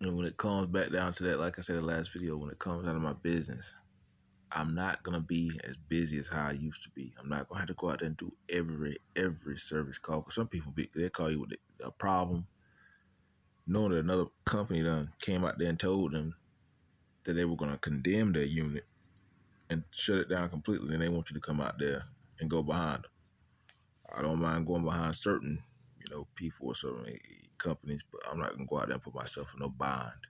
And when it comes back down to that, like I said in the last video, when it comes down to my business, I'm not gonna be as busy as how I used to be. I'm not gonna have to go out there and do every service call. Cause some people they call you with a problem, knowing that another company done came out there and told them that they were gonna condemn their unit and shut it down completely. And they want you to come out there and go behind them. I don't mind going behind certain, people or certain companies, but I'm not gonna go out there and put myself in no bind.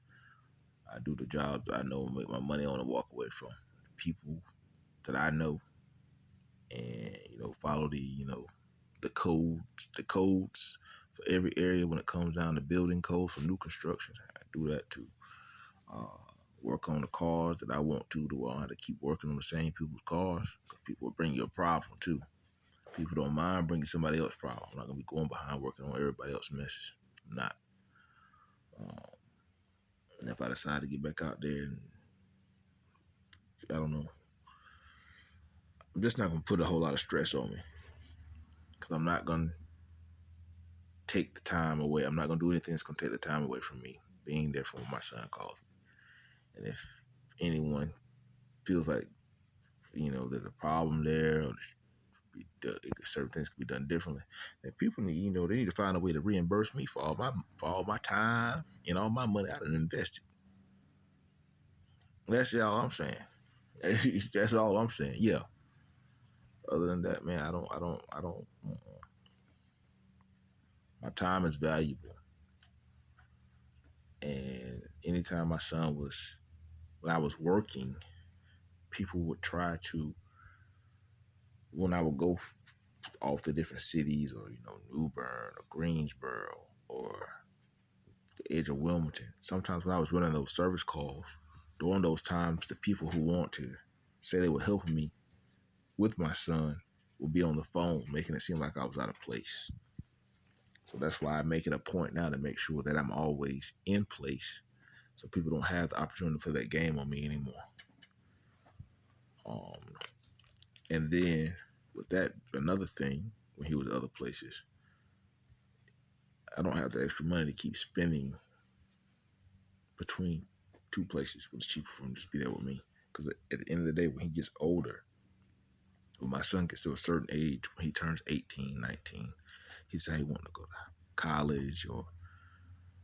I do the jobs that I know and make my money on and walk away from. People that I know and follow the codes for every area when it comes down to building codes for new construction. I do that too. Uh, Work on the cars that I want to do. I have to keep working on the same people's cars. People will bring you a problem too. People don't mind bringing somebody else's problem. I'm not gonna be going behind working on everybody else's messes. I'm not. And if I decide to get back out there, and I don't know, I'm just not gonna put a whole lot of stress on me because I'm not gonna take the time away. I'm not gonna do anything that's gonna take the time away from me being there for when my son calls me. And if anyone feels like there's a problem there, or certain things can be done differently, then people need they need to find a way to reimburse me for all my time and all my money I done invested. That's all I'm saying. That's all I'm saying. Yeah. Other than that, man, I don't. My time is valuable, and anytime my son was, when I was working, people would try to, when I would go off to different cities, or New Bern or Greensboro or the edge of Wilmington. Sometimes when I was running those service calls, during those times, the people who want to say they were helping me with my son would be on the phone, making it seem like I was out of place. So that's why I make it a point now to make sure that I'm always in place, so people don't have the opportunity to play that game on me anymore. Um, and then with that, another thing, when he was other places, I don't have the extra money to keep spending between two places when it's cheaper for him to just be there with me. Because at the end of the day, when he gets older, when my son gets to a certain age, when he turns 18, 19, he said he wants to go to college or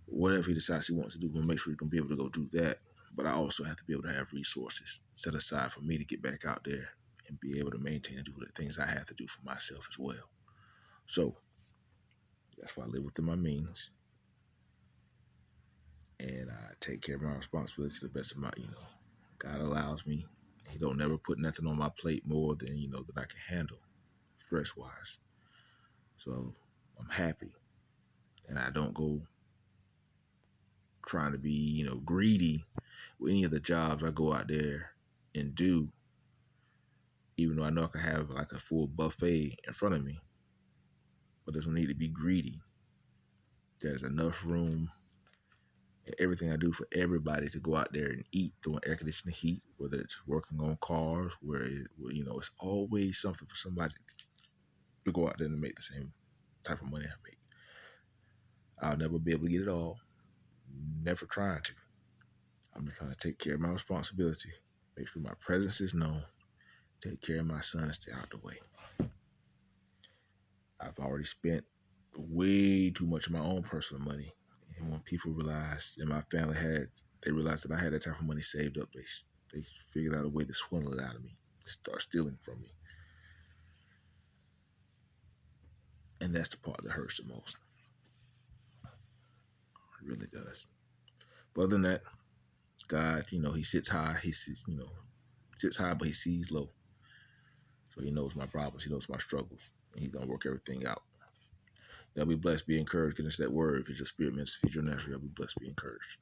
whatever he decides he wants to do. We'll make sure he can be able to go do that. But I also have to be able to have resources set aside for me to get back out there and be able to maintain and do the things I have to do for myself as well. So that's why I live within my means, and I take care of my responsibility to the best of my, God allows me. He don't never put nothing on my plate more than, that I can handle stress wise. So I'm happy, and I don't go trying to be, greedy with any of the jobs I go out there and do, even though I know I can have like a full buffet in front of me, but there's no need to be greedy. There's enough room in everything I do for everybody to go out there and eat during air conditioning heat, whether it's working on cars, where it's always something for somebody to go out there and make the same type of money I make. I'll never be able to get it all, never trying to. I'm just trying to take care of my responsibility, make sure my presence is known, take care of my son, and stay out the way. I've already spent way too much of my own personal money. And when people realized, and my family they realized that I had that type of money saved up, they figured out a way to swindle it out of me, start stealing from me. And that's the part that hurts the most. It really does. But other than that, God, he sits high. He sees, sits high, but he sees low. So he knows my problems. He knows my struggles. And he's going to work everything out. Y'all be blessed, be encouraged. Get into that word. If it's your spirit, man, feed your natural. Y'all be blessed, be encouraged.